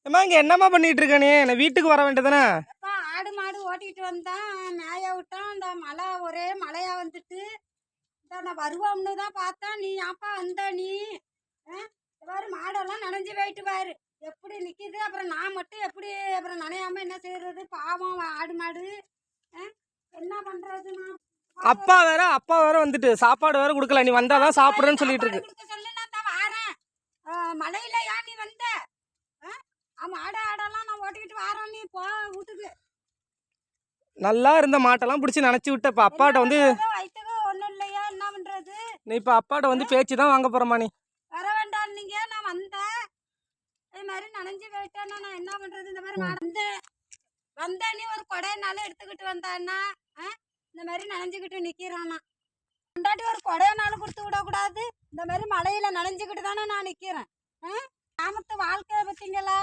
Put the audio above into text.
ஏம்மா இங்க என்னம்மா பண்ணிட்டு இருக்க நீ? நான் வீட்டுக்கு வர வேண்டியதானே? அப்பா ஆடு மாடு ஓட்டிட்டு வந்தான், மேய விட்டான். இந்த மழை ஒரே மழையா வந்துட்டு நான் வருவோம்னு தான் பார்த்தேன். நீ ஏன்ப்பா வந்த நீ? பாரு மாடெல்லாம் நனைஞ்சு போயிட்டு பாரு எப்படி நிக்குது. அப்புறம் நான் மட்டும் எப்படி அப்புறம் நனையாம என்ன செய்யறது? பாவம் ஆடு மாடு. என்ன பண்றது? நான் அப்பா வேற வந்துட்டு சாப்பாடு வேற கொடுக்கல. நீ வந்தாதான் சாப்பிடுறேன்னு சொல்லிட்டு இருக்கு. கொடுக்க சொல்லு, நான் தான் வாரேன். மழையில ஏன் நீ வந்த? ஆடெல்லாம் நான் ஓட்டிக்கிட்டு வாரேன், நீ போ வீட்டுக்கு. நல்லா இருந்த மாட்டெல்லாம் பிடிச்சி நினைச்சு விட்ட. இப்ப அப்பாட்ட வந்து வயிற்றுக்கு ஒன்றும் இல்லையா? என்ன பண்றது? நீ இப்ப அப்பாட்ட வந்து பேச்சு தான் வாங்க போறமா? நீ வர வேண்டாம் நீங்க. நான் வந்தேன், இது மாதிரி நனைஞ்சு போயிட்டேன்னா நான் என்ன பண்றது? இந்த மாதிரி வந்தேன் நீ ஒரு கொடையனால எடுத்துக்கிட்டு வந்தான்னா இந்த மாதிரி நனைஞ்சுக்கிட்டு நிக்கிறானா? கொண்டாட்டி ஒரு கொடையனாலும் கொடுத்து விடக்கூடாது. இந்த மாதிரி மழையில நனைஞ்சுக்கிட்டு தானே நான் நிக்கிறேன். கிராமத்து வாழ்க்கையை பார்த்தீங்களா?